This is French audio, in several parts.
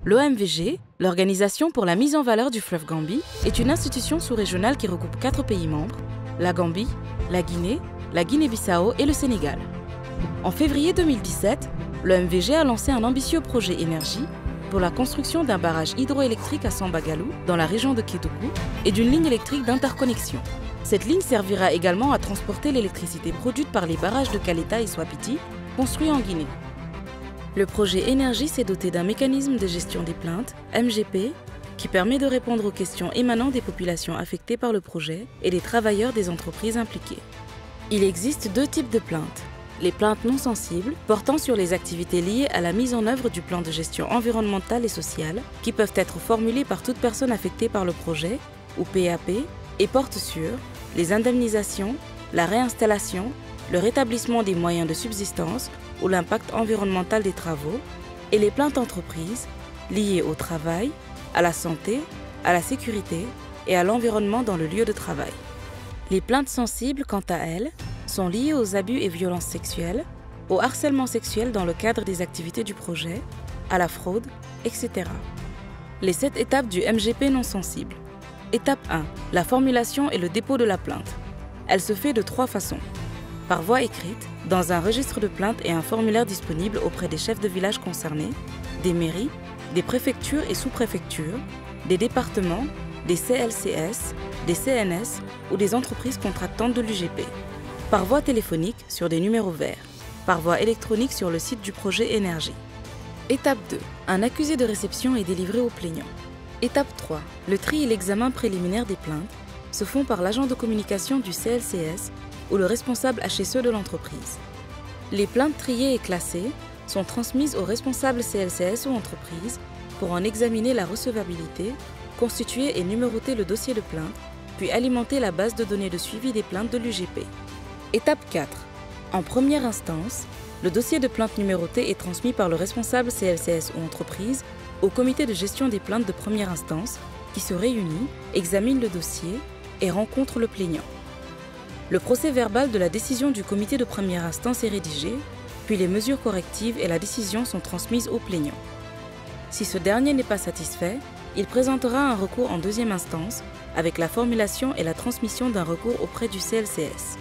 L'OMVG, l'Organisation pour la mise en valeur du fleuve Gambie, est une institution sous-régionale qui regroupe 4 pays membres, la Gambie, la Guinée-Bissau et le Sénégal. En février 2017, l'OMVG a lancé un ambitieux projet énergie pour la construction d'un barrage hydroélectrique à Sambagalou, dans la région de Kédougou, et d'une ligne électrique d'interconnexion. Cette ligne servira également à transporter l'électricité produite par les barrages de Kaleta et Swapiti, construits en Guinée. Le projet Énergie s'est doté d'un mécanisme de gestion des plaintes, MGP, qui permet de répondre aux questions émanant des populations affectées par le projet et des travailleurs des entreprises impliquées. Il existe 2 types de plaintes. Les plaintes non sensibles, portant sur les activités liées à la mise en œuvre du plan de gestion environnementale et sociale, qui peuvent être formulées par toute personne affectée par le projet, ou PAP, et portent sur les indemnisations, la réinstallation, le rétablissement des moyens de subsistance ou l'impact environnemental des travaux, et les plaintes entreprises liées au travail, à la santé, à la sécurité et à l'environnement dans le lieu de travail. Les plaintes sensibles, quant à elles, sont liées aux abus et violences sexuelles, au harcèlement sexuel dans le cadre des activités du projet, à la fraude, etc. Les 7 étapes du MGP non sensible. Étape 1. La formulation et le dépôt de la plainte. Elle se fait de 3 façons. Par voie écrite, dans un registre de plainte et un formulaire disponible auprès des chefs de village concernés, des mairies, des préfectures et sous-préfectures, des départements, des CLCS, des CNS ou des entreprises contractantes de l'UGP. Par voie téléphonique sur des numéros verts. Par voie électronique sur le site du projet Énergie. Étape 2. Un accusé de réception est délivré au plaignant. Étape 3. Le tri et l'examen préliminaire des plaintes se font par l'agent de communication du CLCS ou le responsable HSE de l'entreprise. Les plaintes triées et classées sont transmises au responsable CLCS ou entreprise pour en examiner la recevabilité, constituer et numéroter le dossier de plainte, puis alimenter la base de données de suivi des plaintes de l'UGP. Étape 4. En première instance, le dossier de plainte numéroté est transmis par le responsable CLCS ou entreprise au comité de gestion des plaintes de première instance qui se réunit, examine le dossier et rencontre le plaignant. Le procès-verbal de la décision du comité de première instance est rédigé, puis les mesures correctives et la décision sont transmises au plaignant. Si ce dernier n'est pas satisfait, il présentera un recours en deuxième instance avec la formulation et la transmission d'un recours auprès du CLCS.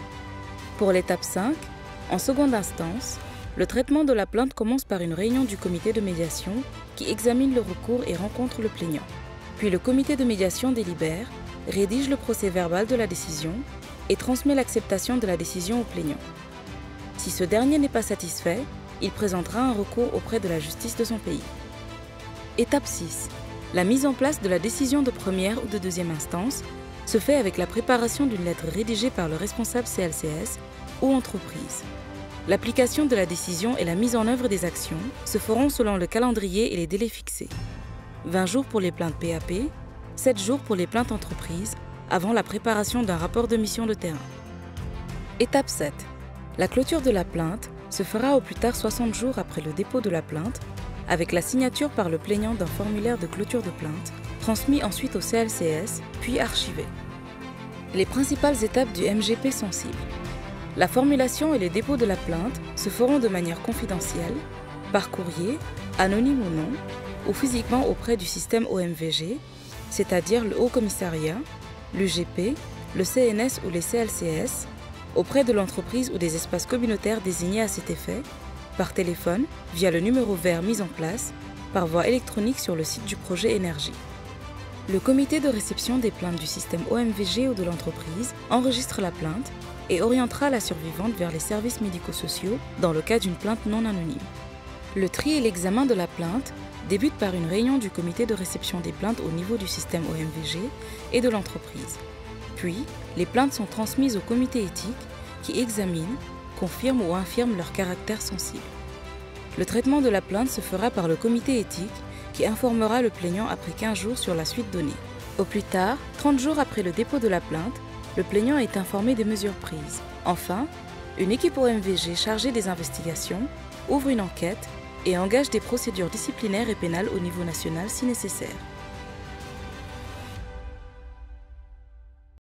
Pour l'étape 5, en seconde instance, le traitement de la plainte commence par une réunion du comité de médiation qui examine le recours et rencontre le plaignant. Puis le comité de médiation délibère, rédige le procès-verbal de la décision et transmet l'acceptation de la décision au plaignant. Si ce dernier n'est pas satisfait, il présentera un recours auprès de la justice de son pays. Étape 6. La mise en place de la décision de première ou de deuxième instance se fait avec la préparation d'une lettre rédigée par le responsable CLCS ou entreprise. L'application de la décision et la mise en œuvre des actions se feront selon le calendrier et les délais fixés. 20 jours pour les plaintes PAP, 7 jours pour les plaintes entreprises, avant la préparation d'un rapport de mission de terrain. Étape 7. La clôture de la plainte se fera au plus tard 60 jours après le dépôt de la plainte, avec la signature par le plaignant d'un formulaire de clôture de plainte, transmis ensuite au CLCS, puis archivé. Les principales étapes du MGP sensible. La formulation et le dépôt de la plainte se feront de manière confidentielle, par courrier, anonyme ou non, ou physiquement auprès du système OMVG, c'est-à-dire le Haut Commissariat, l'UGP, le CNS ou les CLCS, auprès de l'entreprise ou des espaces communautaires désignés à cet effet, par téléphone, via le numéro vert mis en place, par voie électronique sur le site du projet Énergie. Le comité de réception des plaintes du système OMVG ou de l'entreprise enregistre la plainte et orientera la survivante vers les services médico-sociaux dans le cas d'une plainte non anonyme. Le tri et l'examen de la plainte débute par une réunion du comité de réception des plaintes au niveau du système OMVG et de l'entreprise. Puis, les plaintes sont transmises au comité éthique qui examine, confirme ou infirme leur caractère sensible. Le traitement de la plainte se fera par le comité éthique qui informera le plaignant après 15 jours sur la suite donnée. Au plus tard, 30 jours après le dépôt de la plainte, le plaignant est informé des mesures prises. Enfin, une équipe OMVG chargée des investigations ouvre une enquête et engage des procédures disciplinaires et pénales au niveau national si nécessaire.